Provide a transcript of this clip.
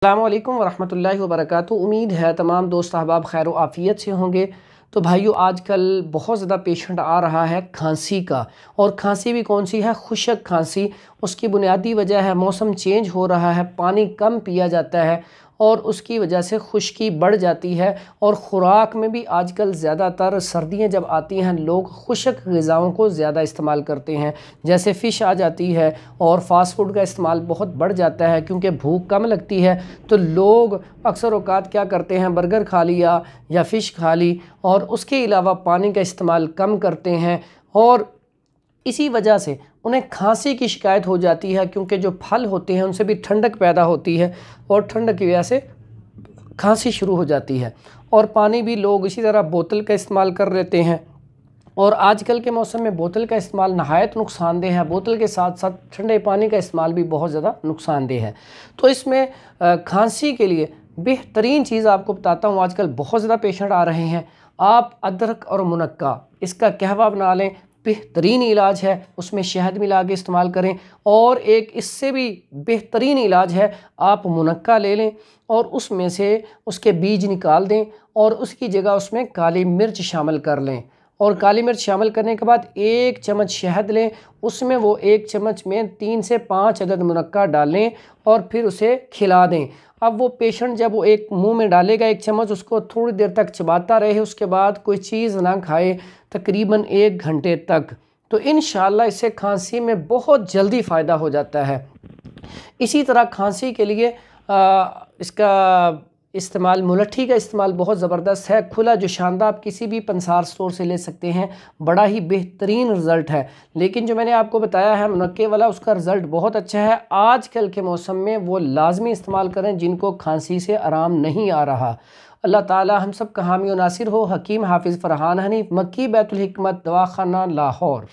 अस्सलामुअलैकुम वरहमतुल्लाहि वबरकातुहू। उम्मीद है तमाम दोस्त अहबाब खैर व आफ़ियत से होंगे। तो भाइयों, आजकल बहुत ज़्यादा पेशेंट आ रहा है खांसी का, और खांसी भी कौन सी है? खुशक खांसी। उसकी बुनियादी वजह है मौसम चेंज हो रहा है, पानी कम पिया जाता है और उसकी वजह से खुश्की बढ़ जाती है। और ख़ुराक में भी आजकल ज़्यादातर सर्दियाँ जब आती हैं लोग खुशक ग़िज़ाओं को ज़्यादा इस्तेमाल करते हैं, जैसे फ़िश आ जाती है और फ़ास्ट फूड का इस्तेमाल बहुत बढ़ जाता है क्योंकि भूख कम लगती है। तो लोग अक्सर औक़ात क्या करते हैं, बर्गर खा लिया या फ़िश खा ली और उसके अलावा पानी का इस्तेमाल कम करते हैं, और इसी वजह से उन्हें खांसी की शिकायत हो जाती है क्योंकि जो फल होते हैं उनसे भी ठंडक पैदा होती है और ठंडक की वजह से खांसी शुरू हो जाती है। और पानी भी लोग इसी तरह बोतल का इस्तेमाल कर लेते हैं, और आजकल के मौसम में बोतल का इस्तेमाल नहायत नुकसानदेह है। बोतल के साथ साथ ठंडे पानी का इस्तेमाल भी बहुत ज़्यादा नुकसानदेह है। तो इसमें खांसी के लिए बेहतरीन चीज़ आपको बताता हूँ। आजकल बहुत ज़्यादा पेशेंट आ रहे हैं। आप अदरक और मुनक्का इसका कहवा बना लें, बेहतरीन इलाज है। उसमें शहद मिला के इस्तेमाल करें। और एक इससे भी बेहतरीन इलाज है, आप मुनक्का ले लें और उसमें से उसके बीज निकाल दें और उसकी जगह उसमें काली मिर्च शामिल कर लें। और काली मिर्च शामिल करने के बाद 1 चम्मच शहद लें, उसमें वो 1 चम्मच में 3 से 5 अदद मुनक्का डालें और फिर उसे खिला दें। अब वो पेशेंट जब वो एक मुंह में डालेगा 1 चम्मच, उसको थोड़ी देर तक चबाता रहे, उसके बाद कोई चीज़ ना खाए तकरीबन 1 घंटे तक। तो इंशाअल्लाह इससे खांसी में बहुत जल्दी फ़ायदा हो जाता है। इसी तरह खांसी के लिए इसका इस्तेमाल, मुलट्ठी का इस्तेमाल बहुत ज़बरदस्त है। खुला जोशांदा आप किसी भी पंसार स्टोर से ले सकते हैं, बड़ा ही बेहतरीन रिज़ल्ट है। लेकिन जो मैंने आपको बताया है मुनक्के वाला, उसका रिज़ल्ट बहुत अच्छा है। आजकल के मौसम में वो लाजमी इस्तेमाल करें जिनको खांसी से आराम नहीं आ रहा। अल्लाह ताला हम सब का हामी व नासिर हो। हकीम हाफिज़ फ़रहान हनीफ़, मक्की बैतुल हिकमत, दवाखाना लाहौर।